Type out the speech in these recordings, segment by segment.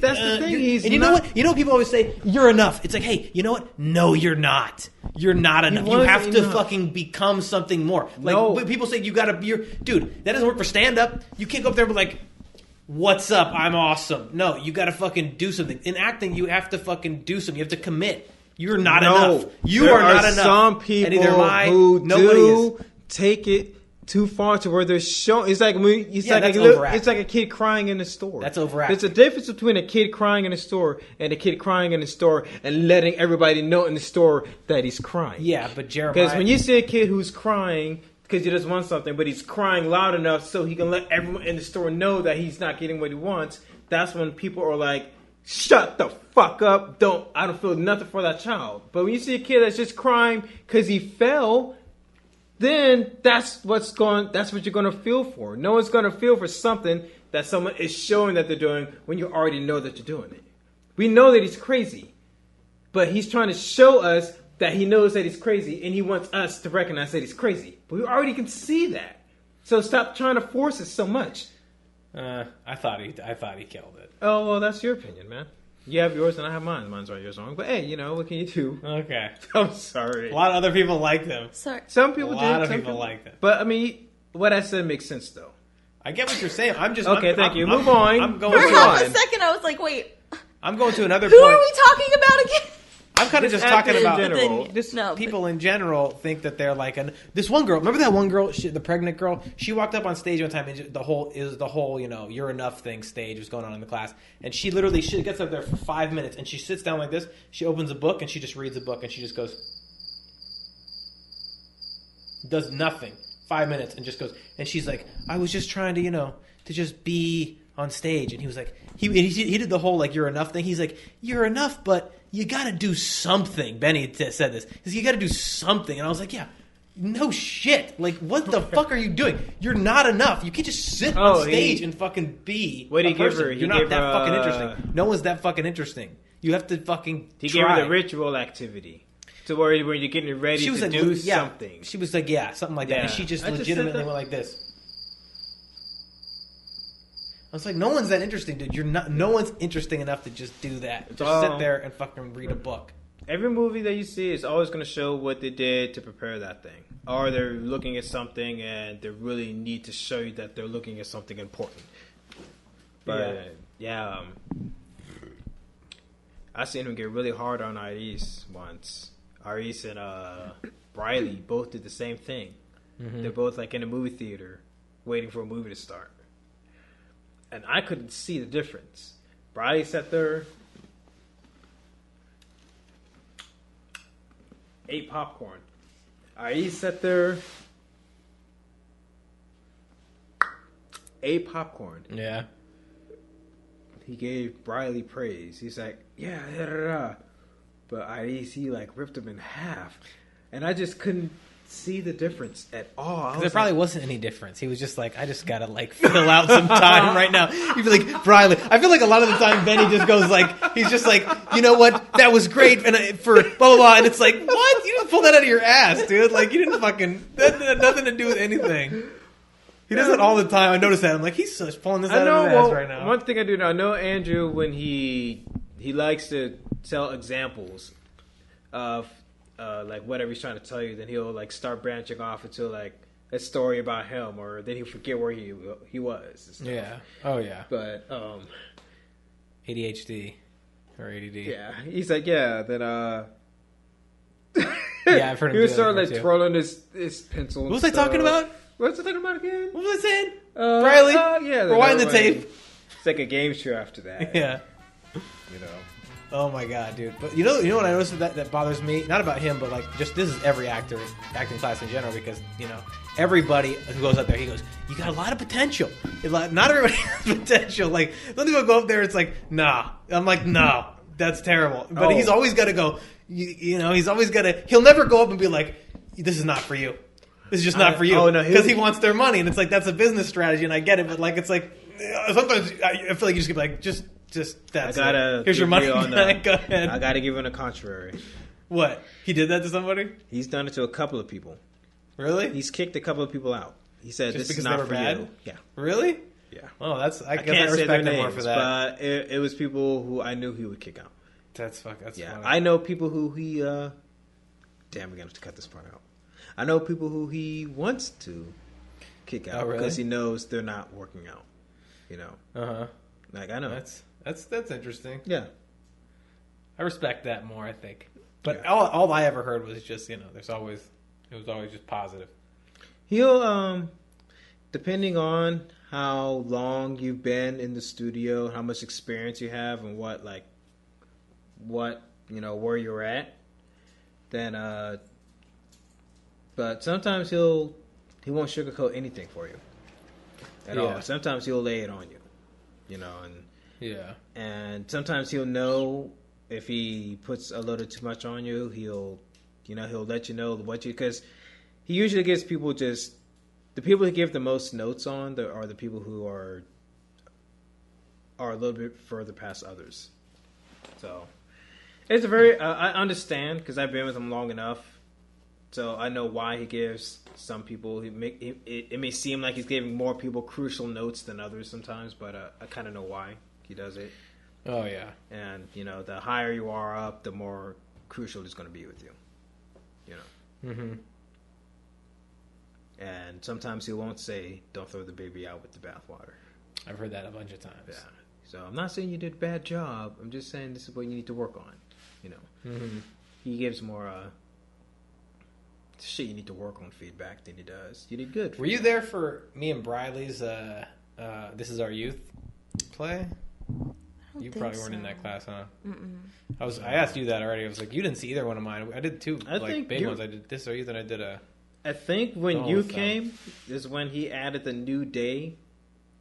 That's the thing. He's and you know what? You know what people always say? You're enough. It's like, hey, you know what? No, you're not. You're not enough. You have to fucking become something more. Like people say, you gotta. Dude, that doesn't work for stand up. You can't go up there and be like, "What's up? I'm awesome." No, you gotta fucking do something. In acting, you have to fucking do something. You have to commit. You're not enough. You are not enough. Some people who take it too far to where they're showing. It's like it's like a kid crying in the store. That's overacting. There's a difference between a kid crying in the store and a kid crying in the store and letting everybody know in the store that he's crying. Yeah, but Jeremiah... Because when you see a kid who's crying because he just wants something, but he's crying loud enough so he can let everyone in the store know that he's not getting what he wants, that's when people are like, shut the fuck up. I don't feel nothing for that child. But when you see a kid that's just crying because he fell... then that's what you're going to feel for. No one's going to feel for something that someone is showing that they're doing when you already know that you're doing it. We know that he's crazy, but he's trying to show us that he knows that he's crazy, and he wants us to recognize that he's crazy. But we already can see that. So stop trying to force it so much. I thought he killed it. Oh, well, that's your opinion, man. You have yours and I have mine. Mine's right, yours wrong. But hey, what can you do? Okay. I'm sorry. A lot of other people liked him. Sorry. Some people did. A lot of people liked him. But I mean, what I said makes sense though. I get what you're saying. I'm just okay. Thank you. Move on. I'm going for a second. I was like, wait. I'm going to another Who point. are we talking about again? I'm kind of just talking about people in general think that they're like this one girl. Remember that one girl, the pregnant girl? She walked up on stage one time and the whole you're enough thing stage was going on in the class, and she gets up there for 5 minutes and she sits down like this. She opens a book and she just reads a book and she just goes, does nothing. 5 minutes and just goes, and she's like, I was just trying to to just be on stage, and he was like, he did the whole like you're enough thing. He's like, you're enough, but you got to do something. Benny said this. He said, you got to do something. And I was like, yeah, no shit. Like, what the fuck are you doing? You're not enough. You can't just sit on stage and fucking be what a person. You're not that fucking interesting. No one's that fucking interesting. You have to fucking He gave her the ritual activity. To where you're getting ready to do something. She was like, something like that. And she just legitimately went like this. I was like, no one's that interesting, dude. No one's interesting enough to just do that. Just sit there and fucking read a book. Every movie that you see is always going to show what they did to prepare that thing. Or they're looking at something and they really need to show you that they're looking at something important. But, I seen him get really hard on Iris once. Iris and Briley both did the same thing. Mm-hmm. They're both like in a movie theater waiting for a movie to start. And I couldn't see the difference. Briley sat there, ate popcorn. Iris sat there, ate popcorn. Yeah. He gave Briley praise. He's like, yeah, da, da, da. But Iris, he like ripped him in half. And I just couldn't see the difference at all. There probably wasn't any difference. He was just like, I just gotta like fill out some time right now. You'd be like, Briley. I feel like a lot of the time Benny just goes like, he's just like, you know what? That was great, and for blah blah blah. And it's like, what? You didn't pull that out of your ass, dude. Like you didn't fucking. That had nothing to do with anything. He does it all the time. I notice that. I'm like, he's just pulling this out of his ass right now. One thing I do know, I know Andrew when he likes to tell examples of. Like whatever he's trying to tell you, then he'll like start branching off into like a story about him, or then he'll forget where he was. Yeah. Oh yeah. But ADHD or ADD. Yeah. He's like, yeah. Then yeah, I've heard him. He was sort of like twirling his pencil. What was I talking about? What was I talking about again? What was I saying? Riley. Yeah. Rewind the tape. It's like a game show after that. Yeah. Oh my god, dude! But you know what I noticed that bothers me? Not about him, but like just this is every acting class in general, because everybody who goes up there, he goes, "You got a lot of potential." Not everybody has potential. Like some people go up there, it's like, nah. I'm like, no, that's terrible. But he's always got to go. He's always got to. He'll never go up and be like, "This is not for you. This is just not for you." Oh no, because he wants their money, and it's like that's a business strategy, and I get it. But like, it's like sometimes I feel like you just get like just that's here's your money. Go ahead. I gotta give him the contrary. What? He did that to somebody? He's done it to a couple of people. Really? He's kicked a couple of people out. He said, just this because is not they were for bad? you. Yeah. Really? Yeah. Well, I guess I can't say their respect him more names, for that. but it was people who I knew he would kick out. That's Yeah, funny. I know people who he. Damn, we're gonna have to cut this part out. I know people who he wants to kick out because he knows they're not working out. You know. Like I know. That's interesting. Yeah. I respect that more. I think. But all I ever heard was just it was always just positive. He'll depending on how long you've been in the studio, how much experience you have, and what where you're at, then but sometimes he won't sugarcoat anything for you at all. Sometimes he'll lay it on you, and sometimes he'll know if he puts a little too much on you. He'll let you know because he usually gives people just the people he gives the most notes on are the people who are a little bit further past others. So it's a very I understand because I've been with him long enough, so I know why he gives some people. It may seem like he's giving more people crucial notes than others sometimes, but I kind of know why he does it. Oh yeah, and the higher you are up, the more crucial it's going to be with you. Mm-hmm. And sometimes he won't say, "Don't throw the baby out with the bathwater." I've heard that a bunch of times. Yeah. So I'm not saying you did a bad job. I'm just saying this is what you need to work on. Mm-hmm. He gives more shit you need to work on feedback than he does. You did good. Were you there for me and Briley's This Is Our Youth play? You probably weren't in that class, huh? Mm-mm. I asked you that already. I was like, you didn't see either one of mine. I did two big ones. I did This Is Our Youth and I did I think when you came is when he added the new day,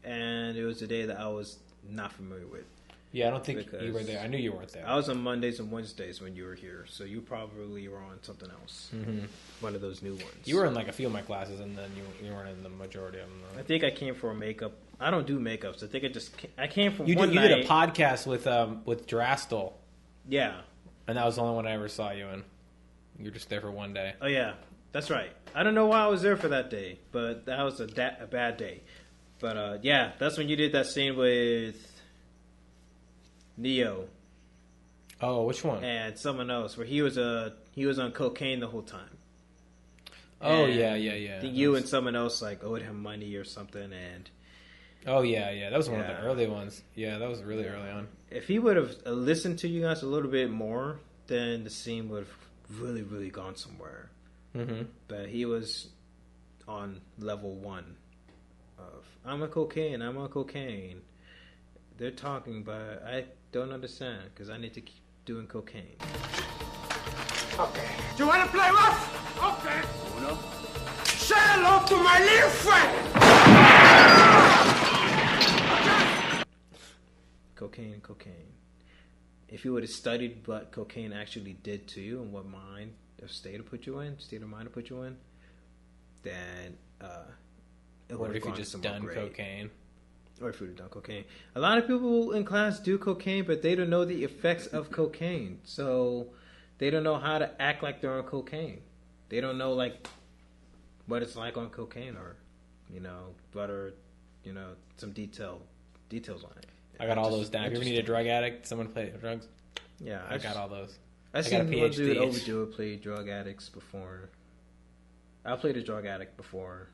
and it was a day that I was not familiar with. Yeah, I don't think you were there. I knew you weren't there. I was on Mondays and Wednesdays when you were here, so you probably were on something else. Mm-hmm. One of those new ones. You were in like a few of my classes, and then you weren't in the majority of them. Though. I think I came for a makeup. I don't do makeup, so I think I came from you one did, night. You did a podcast with Drastel. Yeah. And that was the only one I ever saw you in. You were just there for one day. Oh, yeah. That's right. I don't know why I was there for that day, but that was a bad day. But, yeah, that's when you did that scene with Neo. Oh, which one? And someone else, where he was on cocaine the whole time. Oh, and yeah. You and someone else, owed him money or something, and... Oh, yeah. That was one of the early ones. Yeah, that was really early on. If he would have listened to you guys a little bit more, then the scene would have really, really gone somewhere. Mm-hmm. But he was on level 1 of, I'm on cocaine. They're talking, but I don't understand, because I need to keep doing cocaine. Okay. Do you want to play rough? Okay. Uno. Say hello to my little friend! Cocaine. If you would have studied what cocaine actually did to you and what state of mind to put you in, then it would or have if you just done cocaine. Or if you would have done cocaine. A lot of people in class do cocaine, but they don't know the effects of cocaine. So they don't know how to act like they're on cocaine. They don't know what it's like on cocaine or, some details on it. I got all those down. If you ever need a drug addict, someone play drugs? Yeah. I got all those. I've seen one dude overdo it, play drug addicts before. I played a drug addict before.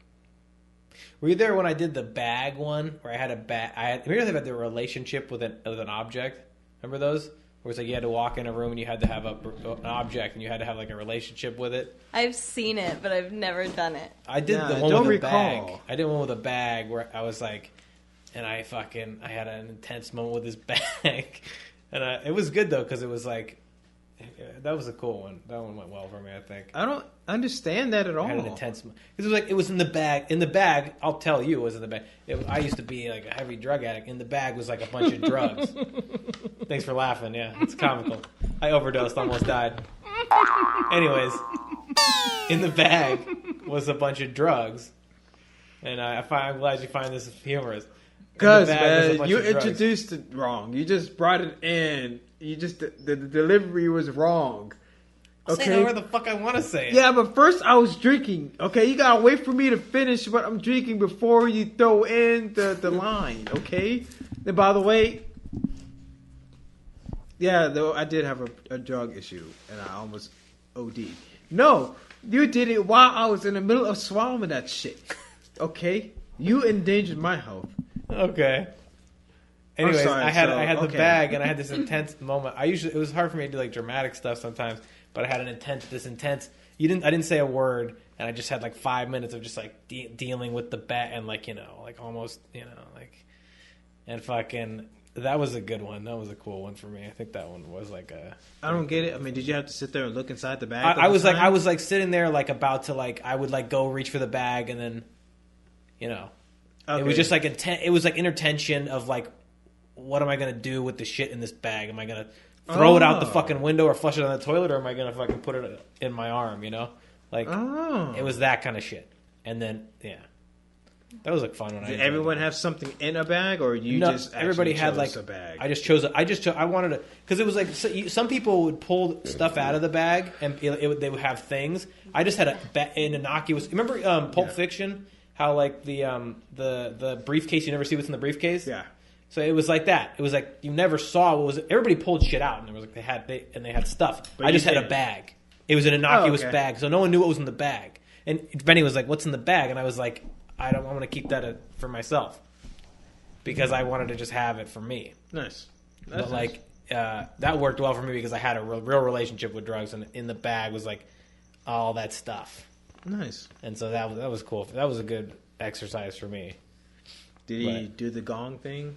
Were you there when I did the bag one? Where I had a bag. Remember they had the relationship with an object? Remember those? Where it's like you had to walk in a room and you had to have an object and you had to have a relationship with it? I've seen it, but I've never done it. I did the one with a bag. I did one with a bag where I was like... And I had an intense moment with this bag. And it was good, though, because it was that was a cool one. That one went well for me, I think. I don't understand that at all. I had an intense moment. Because it was in the bag. In the bag, I'll tell you, it was in the bag. I used to be a heavy drug addict. In the bag was a bunch of drugs. Thanks for laughing, yeah. It's comical. I overdosed, almost died. Anyways, in the bag was a bunch of drugs. And I'm glad you find this humorous. Because, man, you introduced it wrong. You just brought it in. The delivery was wrong. I'll say it Okay. however the fuck I want to say it. Yeah, but first I was drinking. Okay, you gotta wait for me to finish what I'm drinking before you throw in the line. Okay. And by the way, yeah, though I did have a drug issue and I almost OD'd. No, you did it while I was in the middle of swallowing that shit. Okay, you endangered my health. Okay. Anyways, sorry, I had the okay. bag and I had this intense moment. It was hard for me to do like dramatic stuff sometimes, but I had this intense. I didn't say a word, and I just had like 5 minutes of just like dealing with the bat and like like almost and fucking. That was a good one. That was a cool one for me. I think that one was like a. I don't get it. I mean, did you have to sit there and look inside the bag? I was like sitting there like about to like I would like go reach for the bag and then, Okay. it was just like it was like inner of like, what am I gonna do with the shit in this bag? Am I gonna throw it out the fucking window or flush it down the toilet, or am I gonna fucking put it in my arm? Like it was that kind of shit. And then that was like fun when Did everyone have something in a bag, or you just actually everybody had chose like a bag? I wanted to because it was like some people would pull stuff out of the bag and they would have things. I just had an innocuous. Remember Pulp Fiction? How like the briefcase, you never see what's in the briefcase. Yeah. So it was like that. It was like you never saw what was. Everybody pulled shit out, and it was like they had stuff. But I just had a didn't. bag. It was an innocuous okay. bag, so no one knew what was in the bag. And Benny was like, "What's in the bag?" And I was like, "I want to keep that for myself because I wanted to just have it for me." Nice. But like that worked well for me because I had a real relationship with drugs, and in the bag was like all that stuff. Nice. And so that was cool. That was a good exercise for me. Did he do the gong thing?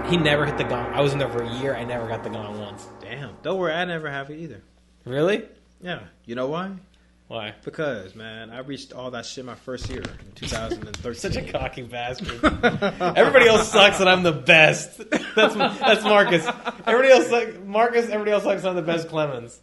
He never hit the gong. I was in there for a year. I never got the gong once. Damn. Don't worry, I never have it either. Really? Yeah. You know why? Why? Because, man, I reached all that shit my first year in 2013. Such a cocky bastard. Everybody else sucks and I'm the best. That's Marcus. Everybody else sucks. I'm the best Clemens.